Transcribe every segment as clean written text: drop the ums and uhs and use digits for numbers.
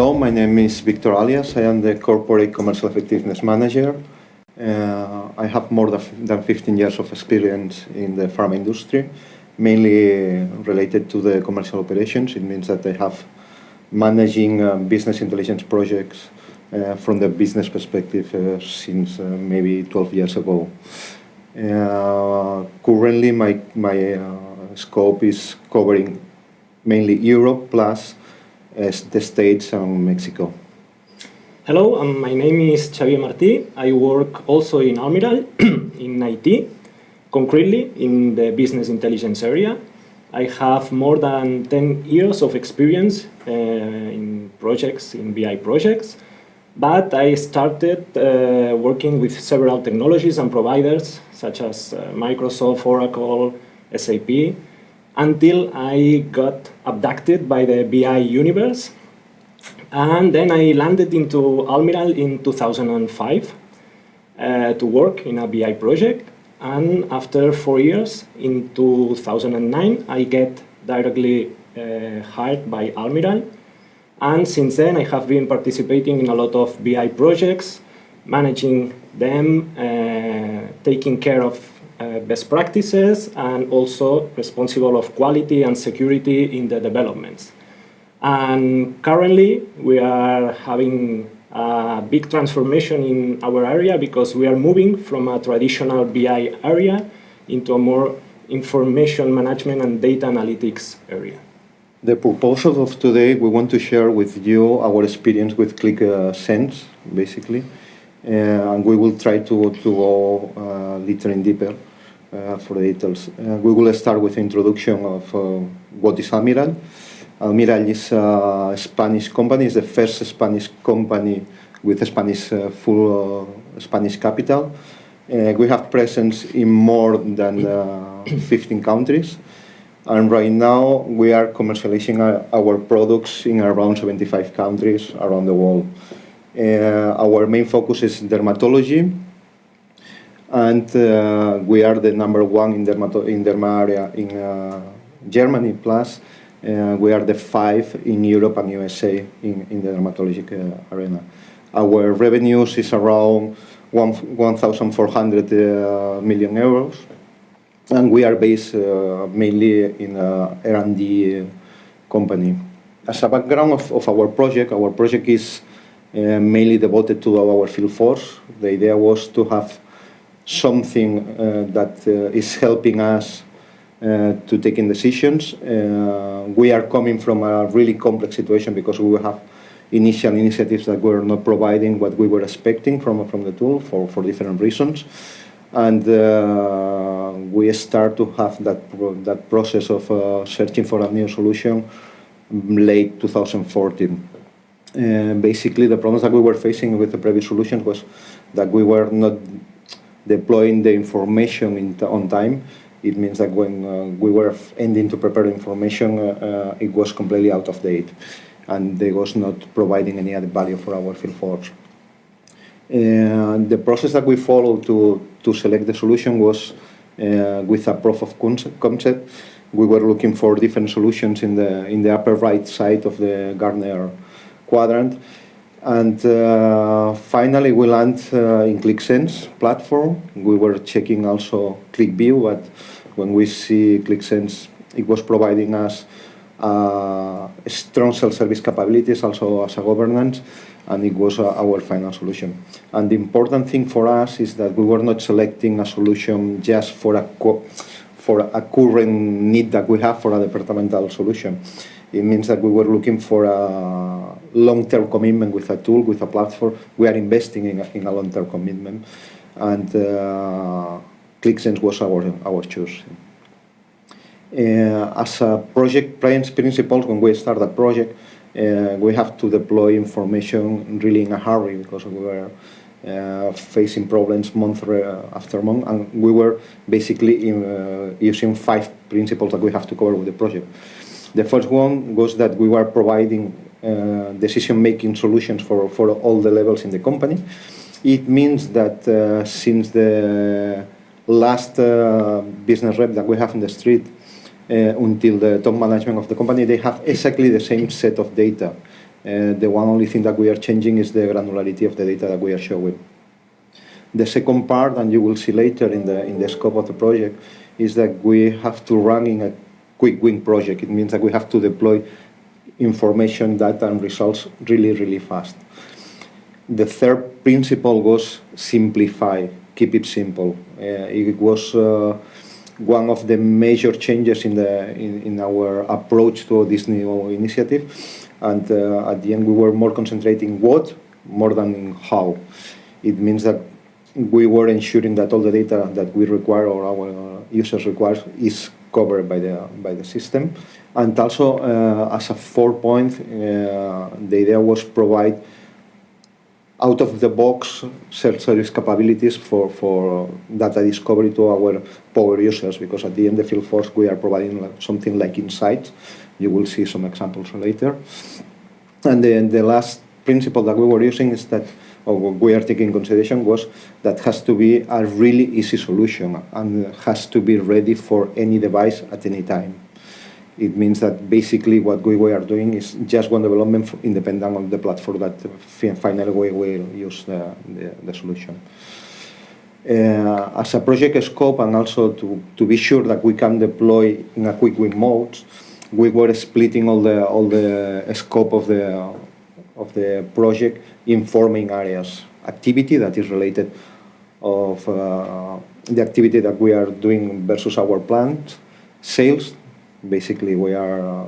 Hello, my name is Victor Alias. I am the Corporate Commercial Effectiveness Manager. I have more than 15 years of experience in the pharma industry, mainly related to the commercial operations. It means that I have managing business intelligence projects from the business perspective since maybe 12 years ago. Currently, my scope is covering mainly Europe plus the States and Mexico. Hello, my name is Xavier Martí. I work also in Almiral in IT, concretely in the business intelligence area. I have more than 10 years of experience in projects, in BI projects, but I started working with several technologies and providers such as Microsoft, Oracle, SAP, until I got abducted by the BI universe. And then I landed into Almiral in 2005 to work in a BI project. And after 4 years, in 2009, I get directly hired by Almiral. And since then, I have been participating in a lot of BI projects, managing them, taking care of best practices, and also responsible of quality and security in the developments. And currently, we are having a big transformation in our area because we are moving from a traditional BI area into a more information management and data analytics area. The purpose of today, we want to share with you our experience with ClickSense, basically. And we will try to go a little in deeper for the details. We will start with the introduction of what is Almiral. Almiral is a Spanish company. It's the first Spanish company with a full Spanish capital. We have presence in more than 15 countries. And right now, we are commercializing our products in around 75 countries around the world. Our main focus is dermatology. And we are the number one in derma area in Germany, plus we are the 5 in Europe and USA in the dermatologic arena. Our revenues is around 1,400 million euros, and we are based mainly in a R&D company. As a background of our project is mainly devoted to our field force. The idea was to have something that is helping us to taking decisions. We are coming from a really complex situation because we will have initial initiatives that were not providing what we were expecting from the tool for different reasons. And we start to have that process of searching for a new solution late 2014. Basically, the problems that we were facing with the previous solution was that we were not deploying the information on time. It means that when we were ending to prepare the information, it was completely out of date, and they was not providing any added value for our field force. The process that we followed to select the solution was with a proof of concept. We were looking for different solutions in the upper right side of the Gartner quadrant. And finally, we land in ClickSense platform. We were checking also ClickView, but when we see ClickSense, it was providing us strong self-service capabilities, also as a governance, and it was our final solution. And the important thing for us is that we were not selecting a solution just for a current need that we have for a departmental solution. It means that we were looking for a long-term commitment with a tool, with a platform. We are investing in a long-term commitment, and ClickSense was our choice. As a project principles, when we start a project, we have to deploy information really in a hurry because we were facing problems month after month, and we were basically using 5 principles that we have to cover with the project. The first one was that we were providing decision-making solutions for all the levels in the company. It means that since the last business rep that we have in the street until the top management of the company, they have exactly the same set of data. The only thing that we are changing is the granularity of the data that we are showing. The second part, and you will see later in the scope of the project, is that we have to run in a quick win project. It means that we have to deploy information, data, and results really, really fast. The third principle was simplify, keep it simple. It was one of the major changes in our approach to this new initiative, and at the end we were more concentrating what more than how. It means that we were ensuring that all the data that we require or our users require is covered by the system, and also as a fourth point, the idea was provide out-of-the-box self-service capabilities for data discovery to our power users, because at the end, the field force, we are providing something like insights. You will see some examples later. And then the last principle that we were using is that, or we are taking in consideration, was that has to be a really easy solution and has to be ready for any device at any time. It means that basically what we are doing is just one development independent of the platform that finally we will use the solution. As a project scope, and also to be sure that we can deploy in a quick win mode, we were splitting all the scope of the project in four main areas. Activity that is related of the activity that we are doing versus our plant. Sales. Basically, we are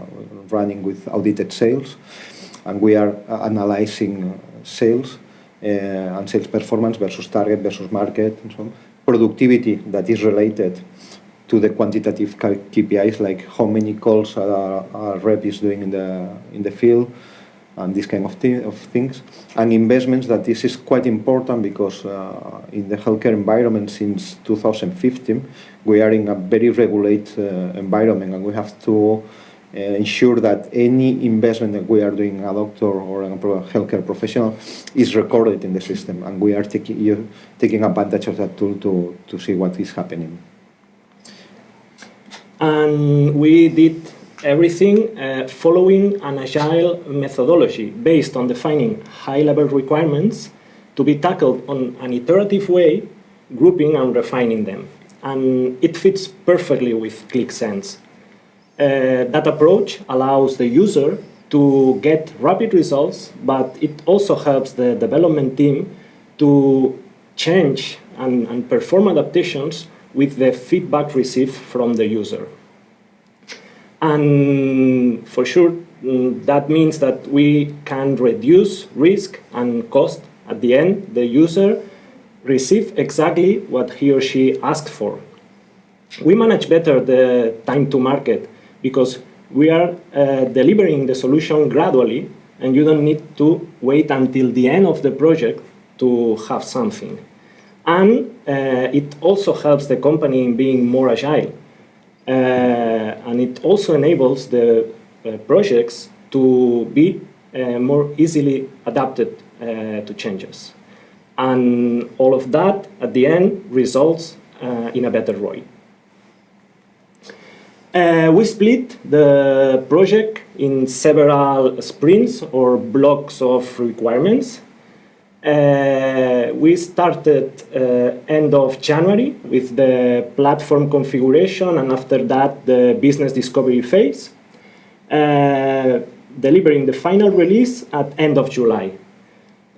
running with audited sales, and we are analyzing sales and sales performance versus target versus market and so on. Productivity that is related to the quantitative KPIs, like how many calls a rep is doing in the field, and this kind of things. And investments, that this is quite important because in the healthcare environment since 2015, we are in a very regulated environment, and we have to ensure that any investment that we are doing in a doctor or a healthcare professional is recorded in the system, and we are taking advantage of that tool to see what is happening. And we did everything following an agile methodology based on defining high-level requirements to be tackled on an iterative way, grouping and refining them. And it fits perfectly with ClickSense. That approach allows the user to get rapid results, but it also helps the development team to change and perform adaptations with the feedback received from the user. And for sure, that means that we can reduce risk and cost. At the end, the user receives exactly what he or she asked for. We manage better the time to market because we are delivering the solution gradually, and you don't need to wait until the end of the project to have something. And it also helps the company in being more agile. And it also enables the projects to be more easily adapted to changes. And all of that, at the end, results in a better ROI. We split the project in several sprints or blocks of requirements. We started end of January with the platform configuration, and after that the business discovery phase, delivering the final release at end of July.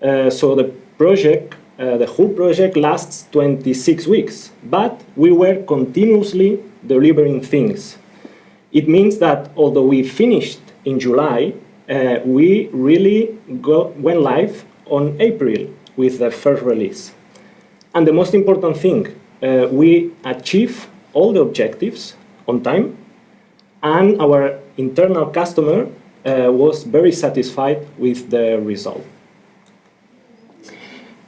So the project, the whole project lasts 26 weeks, but we were continuously delivering things. It means that although we finished in July, we really went live on April with the first release. And the most important thing, we achieved all the objectives on time, and our internal customer was very satisfied with the result.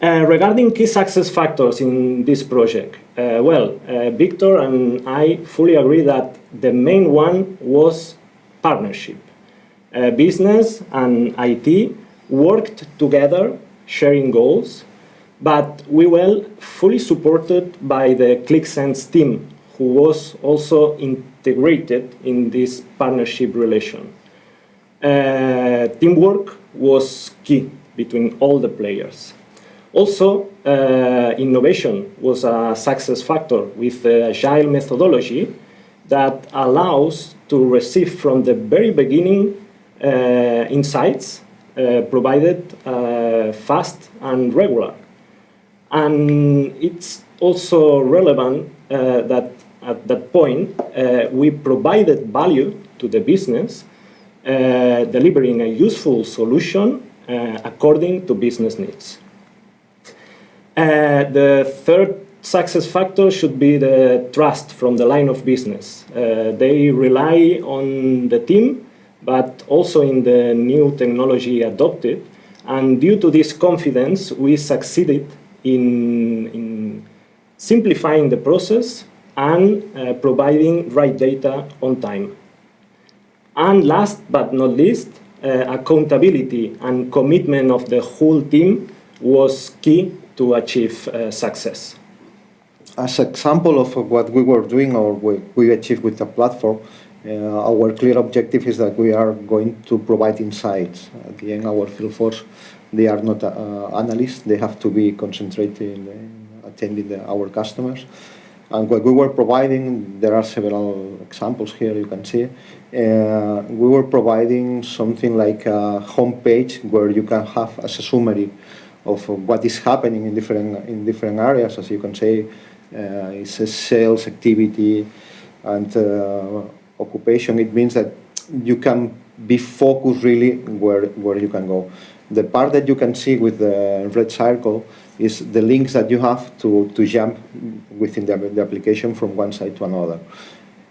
Regarding key success factors in this project, Victor and I fully agree that the main one was partnership. Business and IT worked together, sharing goals, but we were fully supported by the ClickSense team, who was also integrated in this partnership relation. Teamwork was key between all the players. Also, innovation was a success factor with the agile methodology that allows to receive from the very beginning insights provided fast and regular. And it's also relevant that at that point we provided value to the business, delivering a useful solution according to business needs. The third success factor should be the trust from the line of business. They rely on the team, but also in the new technology adopted. And due to this confidence, we succeeded in simplifying the process and providing right data on time. And last but not least, accountability and commitment of the whole team was key to achieve success. As an example of what we were doing or what we achieved with the platform, our clear objective is that we are going to provide insights. At the end, our field force, they are not analysts. They have to be concentrated in attending our customers. And what we were providing, there are several examples here you can see. We were providing something like a homepage where you can have as a summary of what is happening in different areas. As you can say, it's a sales activity and occupation. It means that you can be focused really where you can go. The part that you can see with the red circle is the links that you have to jump within the application from one side to another.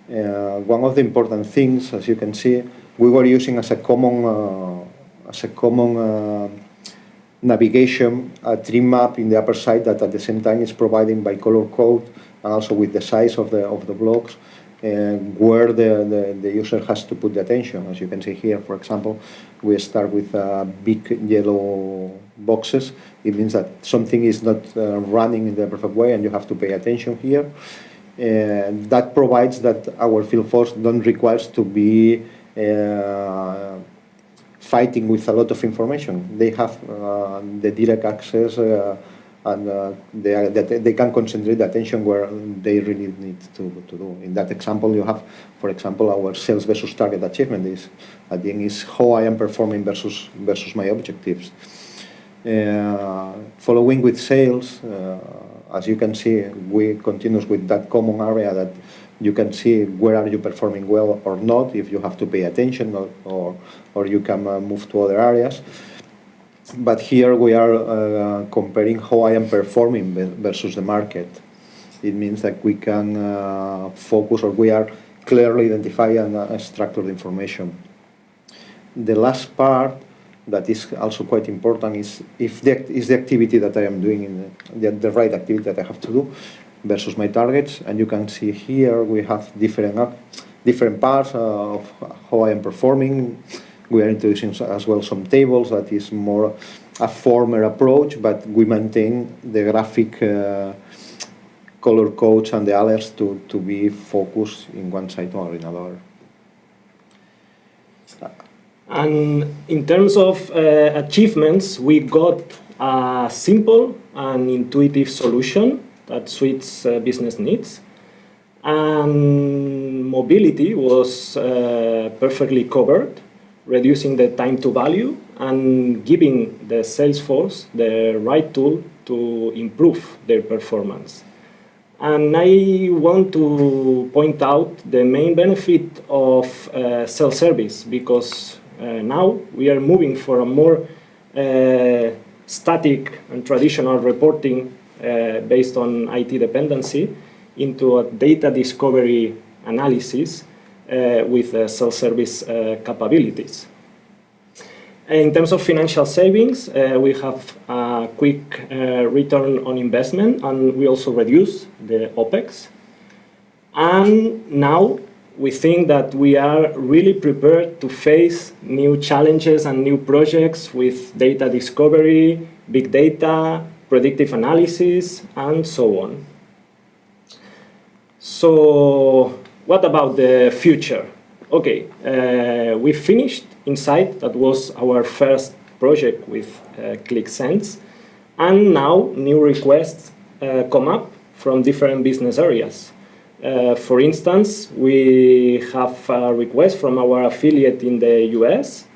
One of the important things, as you can see, we were using as a common navigation a tree map in the upper side that at the same time is providing by color code and also with the size of the blocks where the user has to put the attention. As you can see here, for example, we start with big yellow boxes. It means that something is not running in the perfect way and you have to pay attention here. And that provides that our field force don't require to be fighting with a lot of information. They have the direct access and they can concentrate the attention where they really need to do. In that example, you have, for example, our sales versus target achievement is at the end is how I am performing versus my objectives. Following with sales, as you can see, we continue with that common area that you can see where are you performing well or not, if you have to pay attention or you can move to other areas. But here we are comparing how I am performing versus the market. It means that we can focus or we are clearly identifying and structured information. The last part that is also quite important is if is the activity that I am doing in the right activity that I have to do versus my targets. And you can see here we have different parts of how I am performing. We are introducing as well some tables that is more a former approach, but we maintain the graphic color codes and the alerts to be focused in one side or in another. And in terms of achievements, we got a simple and intuitive solution that suits business needs. And mobility was perfectly covered, reducing the time to value and giving the sales force the right tool to improve their performance. And I want to point out the main benefit of self-service because now we are moving for a more static and traditional reporting based on IT dependency into a data discovery analysis with self-service capabilities. In terms of financial savings, we have a quick return on investment and we also reduce the OPEX. And now we think that we are really prepared to face new challenges and new projects with data discovery, big data, predictive analysis, and so on. So what about the future? Okay, we finished Insight. That was our first project with ClickSense. And now new requests come up from different business areas. For instance, we have a request from our affiliate in the US.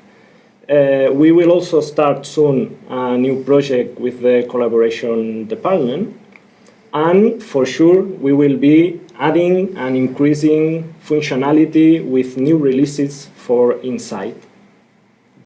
We will also start soon a new project with the collaboration department. And for sure, we will be adding and increasing functionality with new releases for Insight.